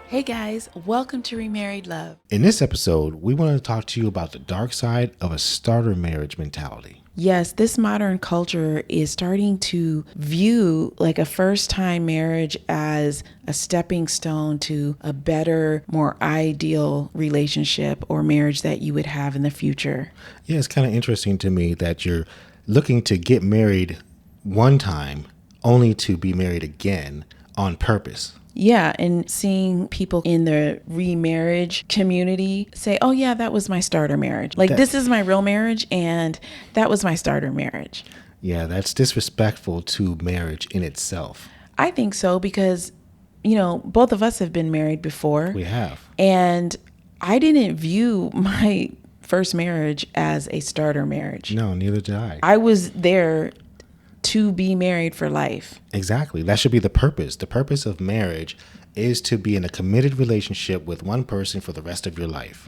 Hey guys, welcome to Remarried Love. In this episode, we want to talk to you about the dark side of a starter marriage mentality. Yes, this modern culture is starting to view like a first-time marriage as a stepping stone to a better, more ideal relationship or marriage that you would have in the future. Yeah, it's kind of interesting to me that you're looking to get married one time only to be married again on purpose. Yeah, and seeing people in the remarriage community say, oh yeah, that was my starter marriage. Like this is my real marriage and that was my starter marriage. Yeah, that's disrespectful to marriage in itself. I think so because, both of us have been married before. We have. And I didn't view my first marriage as a starter marriage. No, neither did I. I was there to be married for life. Exactly. That should be the purpose. The purpose of marriage is to be in a committed relationship with one person for the rest of your life.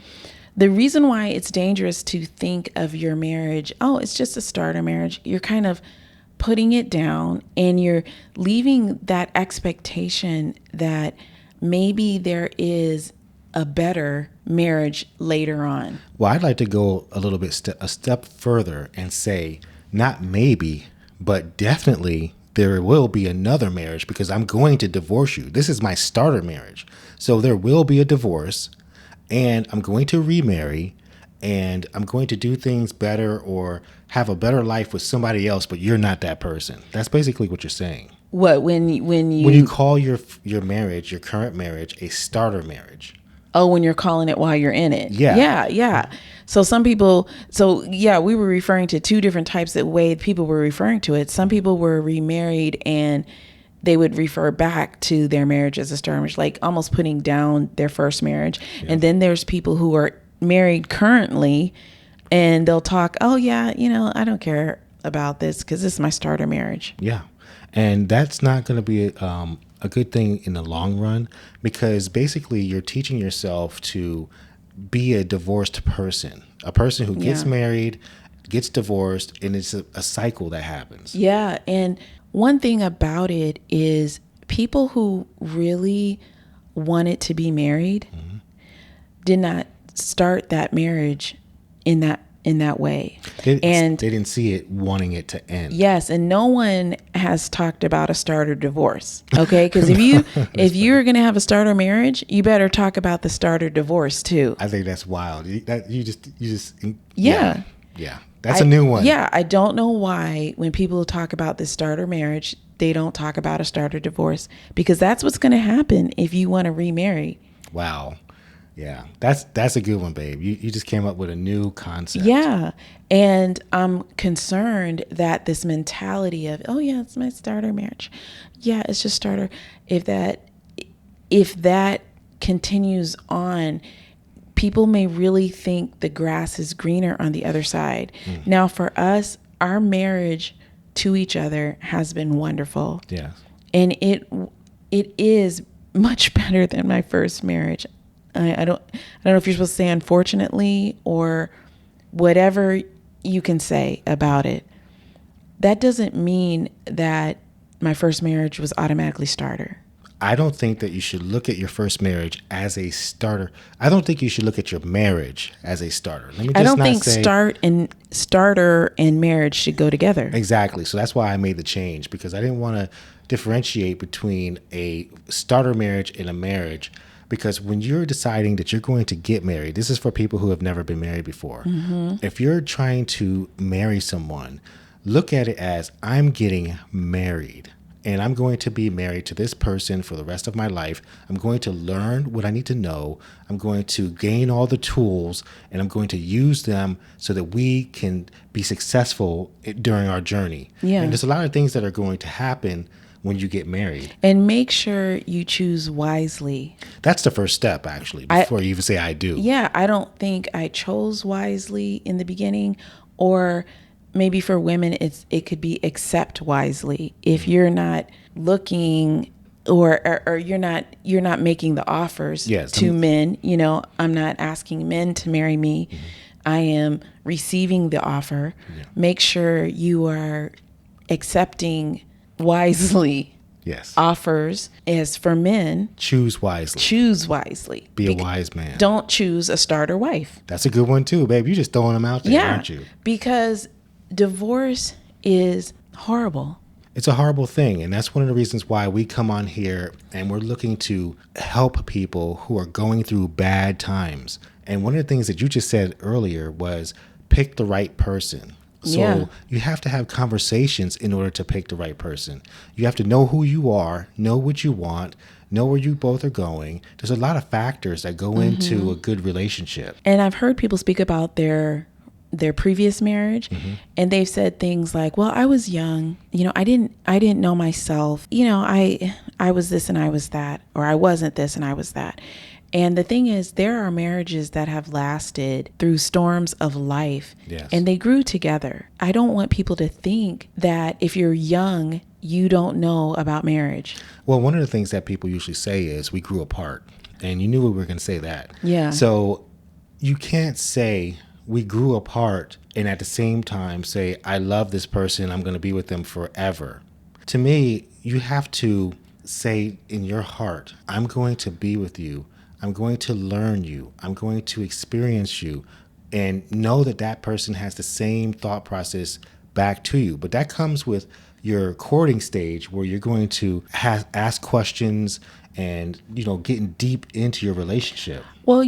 The reason why it's dangerous to think of your marriage, oh, it's just a starter marriage, you're kind of putting it down and you're leaving that expectation that maybe there is a better marriage later on. Well, I'd like to go a little bit a step further and say not maybe, but definitely there will be another marriage because I'm going to divorce you. This is my starter marriage. So there will be a divorce and I'm going to remarry and I'm going to do things better or have a better life with somebody else, but you're not that person. That's basically what you're saying. What, when you call your marriage, your current marriage, a starter marriage. Oh, when you're calling it while you're in it. Yeah. Yeah. So we were referring to two different types of way people were referring to it. Some people were remarried and they would refer back to their marriage as a starter marriage, like almost putting down their first marriage. Yeah. And then there's people who are married currently and they'll talk, oh yeah, I don't care about this because this is my starter marriage. Yeah. And that's not going to be a good thing in the long run because basically you're teaching yourself to be a divorced person, a person who gets married, gets divorced, and it's a cycle that happens. Yeah. And one thing about it is people who really wanted to be married did not start that marriage in that way. They didn't see it wanting it to end. Yes, and no one has talked about a starter divorce. Okay, because if you're going to have a starter marriage, you better talk about the starter divorce too. I think that's wild. Yeah. That's a new one. Yeah, I don't know why when people talk about the starter marriage, they don't talk about a starter divorce because that's what's going to happen if you want to remarry. Wow. Yeah, that's a good one, babe. You just came up with a new concept. Yeah, and I'm concerned that this mentality of, oh yeah, it's my starter marriage. Yeah, it's just starter. If that continues on, people may really think the grass is greener on the other side. Now, for us, our marriage to each other has been wonderful. Yes, and it is much better than my first marriage. I don't know if you're supposed to say unfortunately or whatever you can say about it. That doesn't mean that my first marriage was automatically starter. I don't think that you should look at your first marriage as a starter. I don't think you should look at your marriage as a starter. I don't think starter and marriage should go together. Exactly. So that's why I made the change because I didn't want to differentiate between a starter marriage and a marriage. Because when you're deciding that you're going to get married, this is for people who have never been married before. Mm-hmm. If you're trying to marry someone, look at it as I'm getting married and I'm going to be married to this person for the rest of my life. I'm going to learn what I need to know. I'm going to gain all the tools and I'm going to use them so that we can be successful during our journey. Yeah. And there's a lot of things that are going to happen when you get married. And make sure you choose wisely. That's the first step, actually, before you even say I do. Yeah, I don't think I chose wisely in the beginning, or maybe for women, it could be accept wisely. If you're not looking or you're not making the offers to men, I'm not asking men to marry me. Mm-hmm. I am receiving the offer. Yeah. Make sure you are accepting wisely Yes. offers is for men, Choose wisely. choose wisely. Be a wise man. Don't choose a starter wife. That's a good one too, babe. You just throwing them out there, Yeah, aren't you? because divorce is horrible. It's a horrible thing. And that's one of the reasons why we come on here and we're looking to help people who are going through bad times. And one of the things that you just said earlier was pick the right person. So Yeah. you have to have conversations in order to pick the right person. You have to know who you are, know what you want, know where you both are going. There's a lot of factors that go into a good relationship. And I've heard people speak about their previous marriage, and they've said things like, well, I was young, I didn't know myself, I was this and I was that, or I wasn't this and I was that. And the thing is, there are marriages that have lasted through storms of life. Yes. And they grew together. I don't want people to think that if you're young, you don't know about marriage. Well, one of the things that people usually say is we grew apart, and you knew we were going to say that. Yeah. So you can't say we grew apart and at the same time say, I love this person, I'm going to be with them forever. To me, you have to say in your heart, I'm going to be with you. I'm going to learn you. I'm going to experience you, and know that that person has the same thought process back to you. But that comes with your courting stage, where you're going to ask questions and, getting deep into your relationship. Well,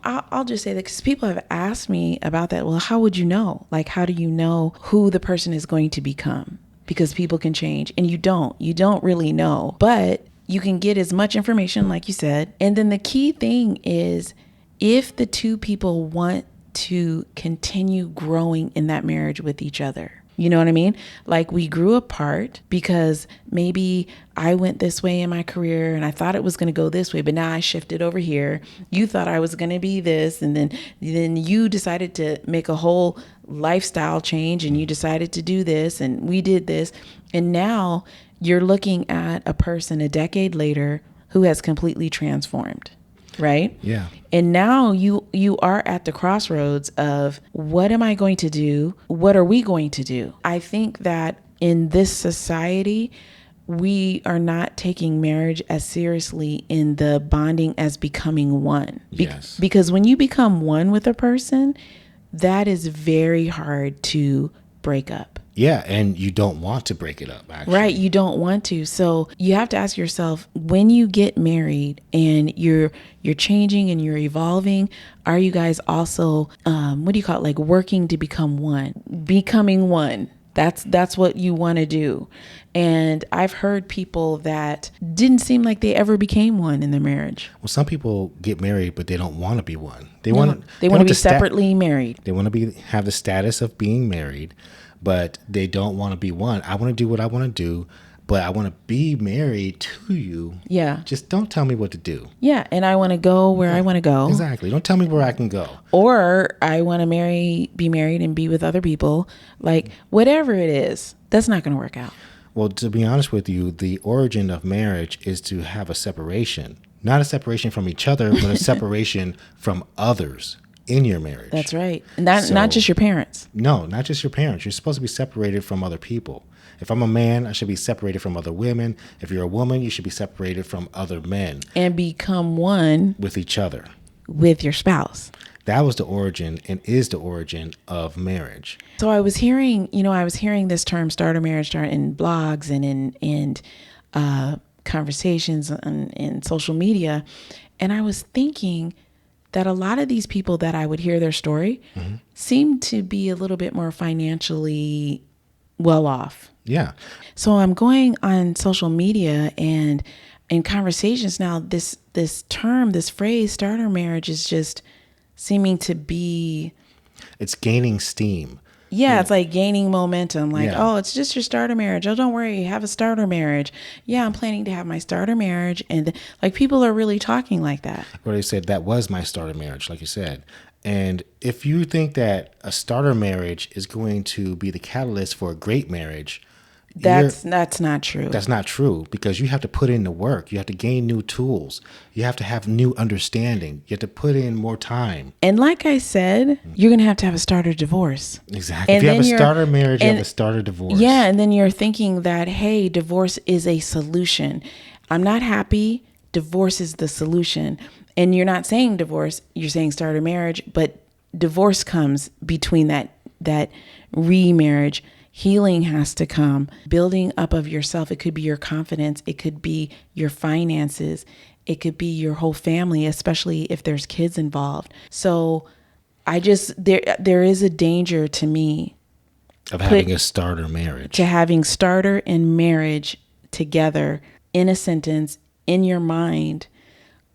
I'll just say that because people have asked me about that. Well, how would you know? Like, how do you know who the person is going to become? Because people can change, and you don't really know, but you can get as much information, like you said. And then the key thing is, if the two people want to continue growing in that marriage with each other. You know what I mean? Like, we grew apart because maybe I went this way in my career and I thought it was going to go this way, but now I shifted over here. You thought I was going to be this, and then you decided to make a whole lifestyle change, and you decided to do this, and we did this. And now you're looking at a person a decade later who has completely transformed. Right? Yeah. And now you are at the crossroads of, what am I going to do? What are we going to do? I think that in this society, we are not taking marriage as seriously in the bonding as becoming one. Yes. Because when you become one with a person, that is very hard to break up. Yeah, and you don't want to break it up, actually. Right, you don't want to. So you have to ask yourself, when you get married and you're changing and you're evolving, are you guys also, what do you call it, like working to become one, becoming one? That's what you want to do. And I've heard people that didn't seem like they ever became one in their marriage. Well, some people get married, but they don't want to be one. They No, want they want to be separately married. They want to have the status of being married, but they don't want to be one. I want to do what I want to do, but I want to be married to you. Yeah. Just don't tell me what to do. Yeah. And I want to go where I want to go. Exactly. Don't tell me where I can go. Or I want to be married and be with other people. Like, whatever it is, that's not going to work out. Well, to be honest with you, the origin of marriage is to have a separation. Not a separation from each other, but a separation from others in your marriage. That's right. And not just your parents. No, not just your parents. You're supposed to be separated from other people. If I'm a man, I should be separated from other women. If you're a woman, you should be separated from other men. And become one with each other. With your spouse. That was the origin and is the origin of marriage. So I was hearing this term starter marriage in blogs and in conversations in social media. And I was thinking that a lot of these people that I would hear their story seem to be a little bit more financially well off. Yeah. So I'm going on social media and in conversations now, this phrase starter marriage is just seeming to be, it's gaining steam. Yeah, it's like gaining momentum. Like, oh, it's just your starter marriage. Oh, don't worry, have a starter marriage. Yeah, I'm planning to have my starter marriage. And like, people are really talking like that. Or they said, that was my starter marriage, like you said. And if you think that a starter marriage is going to be the catalyst for a great marriage, That's not true. That's not true, because you have to put in the work. You have to gain new tools. You have to have new understanding. You have to put in more time. And like I said, you're going to have a starter divorce. Exactly. And if you have then a starter marriage, you have a starter divorce. Yeah. And then you're thinking that, hey, divorce is a solution. I'm not happy. Divorce is the solution. And you're not saying divorce, you're saying starter marriage, but divorce comes between that remarriage. Healing has to come, building up of yourself. It could be your confidence. It could be your finances. It could be your whole family, especially if there's kids involved. So there is a danger to me of having a starter marriage. To having starter and marriage together in a sentence in your mind,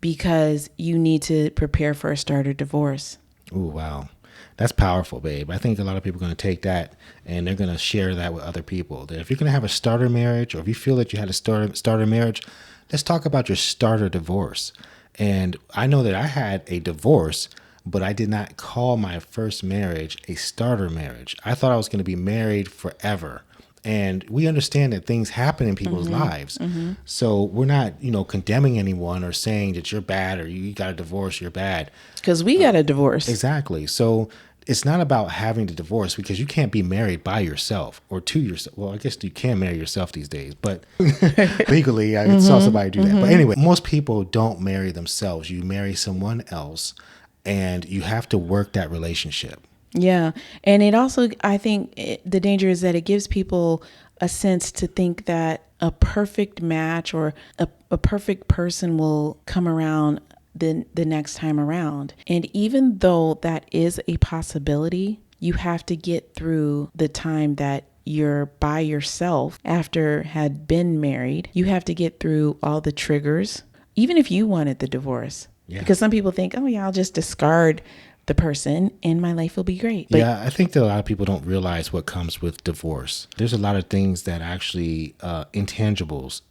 because you need to prepare for a starter divorce. Oh, wow. That's powerful, babe. I think a lot of people are going to take that and they're going to share that with other people. That if you're going to have a starter marriage, or if you feel that you had a starter marriage, let's talk about your starter divorce. And I know that I had a divorce, but I did not call my first marriage a starter marriage. I thought I was going to be married forever. And we understand that things happen in people's lives. Mm-hmm. So we're not, condemning anyone or saying that you're bad or you got a divorce, you're bad. Because we got a divorce. Exactly. So it's not about having the divorce, because you can't be married by yourself or to yourself. Well, I guess you can marry yourself these days, but legally I saw somebody do that. But anyway, most people don't marry themselves. You marry someone else, and you have to work that relationship. Yeah. And it also, I think the danger is that it gives people a sense to think that a perfect match or a perfect person will come around the next time around. And even though that is a possibility, you have to get through the time that you're by yourself after had been married. You have to get through all the triggers, even if you wanted the divorce. Yeah. Because some people think, oh yeah, I'll just discard the person and my life will be great. But yeah, I think that a lot of people don't realize what comes with divorce. There's a lot of things that actually intangibles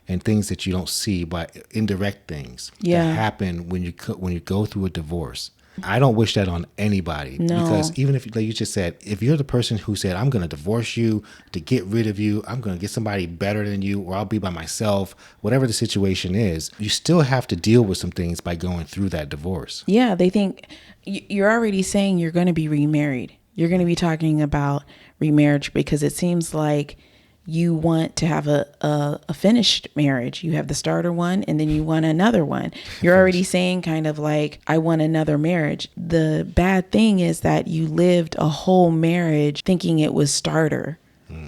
and things that you don't see, but indirect things that happen when you go through a divorce. I don't wish that on anybody. No. Because even if, like you just said, if you're the person who said, I'm going to divorce you to get rid of you, I'm going to get somebody better than you, or I'll be by myself, whatever the situation is, you still have to deal with some things by going through that divorce. Yeah, they think you're already saying you're going to be remarried. You're going to be talking about remarriage because it seems like you want to have a finished marriage. You have the starter one and then you want another one. You're already saying kind of like, I want another marriage. The bad thing is that you lived a whole marriage thinking it was starter.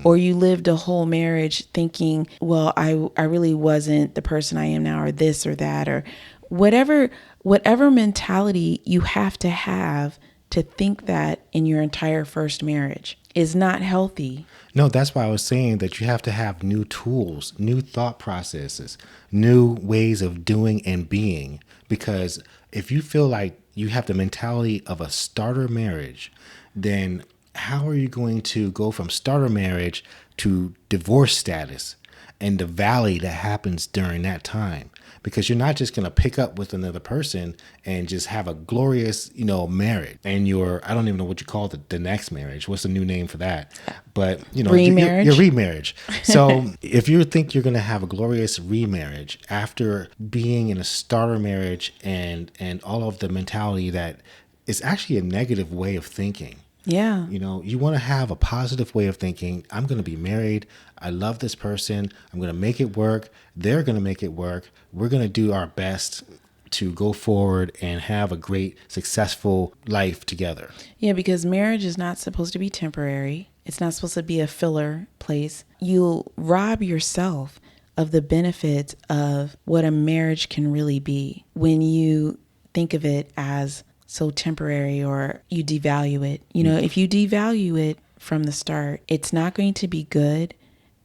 Or you lived a whole marriage thinking, well, I really wasn't the person I am now, or this or that, or whatever mentality you have to think that in your entire first marriage is not healthy. No, that's why I was saying that you have to have new tools, new thought processes, new ways of doing and being. Because if you feel like you have the mentality of a starter marriage, then how are you going to go from starter marriage to divorce status and the valley that happens during that time? Because you're not just going to pick up with another person and just have a glorious, marriage. And I don't even know what you call the next marriage. What's the new name for that? But, remarriage. Your remarriage. So if you think you're going to have a glorious remarriage after being in a starter marriage and all of the mentality that is actually a negative way of thinking. Yeah. You want to have a positive way of thinking. I'm going to be married. I love this person. I'm going to make it work. They're going to make it work. We're going to do our best to go forward and have a great, successful life together. Yeah, because marriage is not supposed to be temporary. It's not supposed to be a filler place. You'll rob yourself of the benefits of what a marriage can really be when you think of it as so temporary, or you devalue it. If you devalue it from the start, it's not going to be good,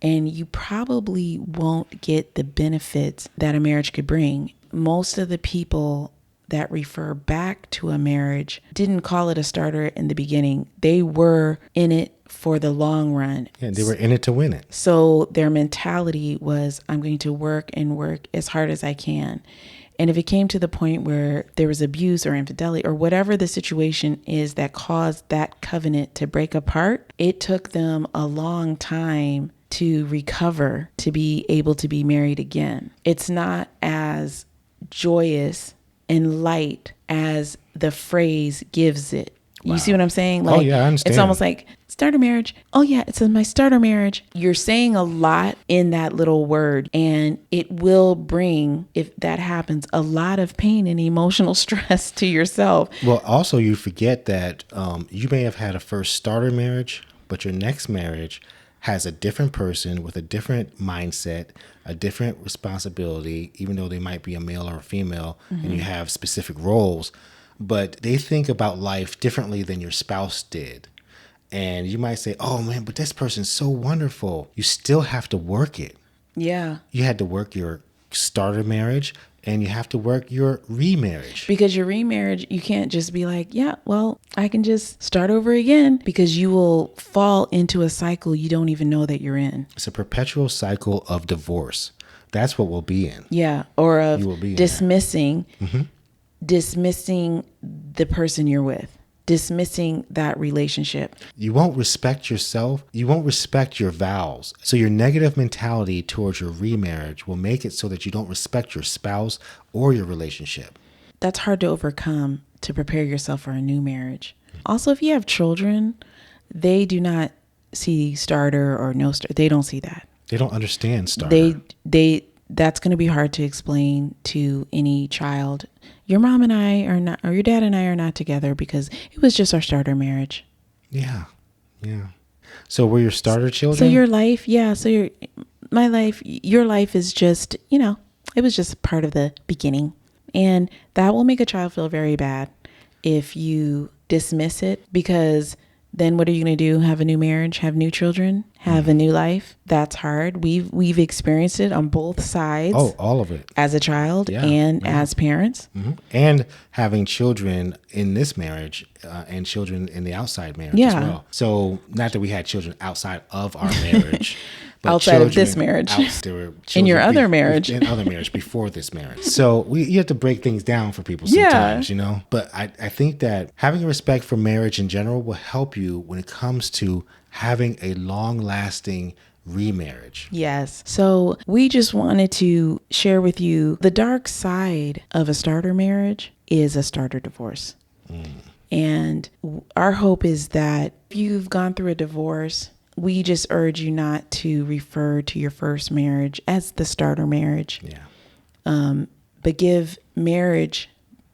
and you probably won't get the benefits that a marriage could bring. Most of the people that refer back to a marriage didn't call it a starter in the beginning. They were in it for the long run. Yeah, they were in it to win it. So their mentality was, I'm going to work and work as hard as I can. And if it came to the point where there was abuse or infidelity or whatever the situation is that caused that covenant to break apart, it took them a long time to recover to be able to be married again. It's not as joyous and light as the phrase gives it. You see what I'm saying? Like, oh, yeah, I understand. It's almost like starter marriage. Oh, yeah, it's my starter marriage. You're saying a lot in that little word, and it will bring, if that happens, a lot of pain and emotional stress to yourself. Well, also, you forget that you may have had a first starter marriage, but your next marriage has a different person with a different mindset, a different responsibility, even though they might be a male or a female, and you have specific roles. But they think about life differently than your spouse did. And you might say, oh man, but this person's so wonderful. You still have to work it. Yeah. You had to work your starter marriage and you have to work your remarriage. Because your remarriage, you can't just be like, yeah, well, I can just start over again, because you will fall into a cycle you don't even know that you're in. It's a perpetual cycle of divorce. That's what we'll be in. Yeah. Or of dismissing the person you're with, dismissing that relationship. You won't respect yourself. You won't respect your vows. So your negative mentality towards your remarriage will make it so that you don't respect your spouse or your relationship. That's hard to overcome, to prepare yourself for a new marriage. Also, if you have children, they do not see starter or no starter. They don't see that. They don't understand starter. That's going to be hard to explain to any child. Your mom and I are not, or your dad and I are not together because it was just our starter marriage. Yeah. Yeah. So were your starter children? So your life, yeah. So your life is just, it was just part of the beginning. And that will make a child feel very bad if you dismiss it, because then what are you going to do? Have a new marriage, have new children, have a new life? That's hard. We've experienced it on both sides. Oh, all of it. As a child and as parents. Mm-hmm. And having children in this marriage and children in the outside marriage as well. So not that we had children outside of our marriage. But outside of this marriage. In your other marriage. In other marriage before this marriage. So you have to break things down for people sometimes, But I think that having a respect for marriage in general will help you when it comes to having a long-lasting remarriage. Yes. So we just wanted to share with you the dark side of a starter marriage is a starter divorce. And our hope is that if you've gone through a divorce, we just urge you not to refer to your first marriage as the starter marriage. Yeah. But give marriage,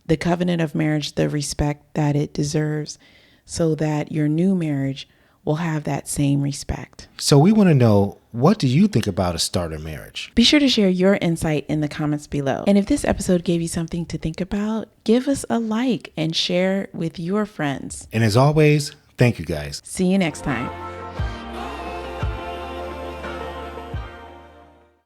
the covenant of marriage, the respect that it deserves, so that your new marriage will have that same respect. So we want to know, what do you think about a starter marriage? Be sure to share your insight in the comments below. And if this episode gave you something to think about, give us a like and share with your friends. And as always, thank you guys. See you next time.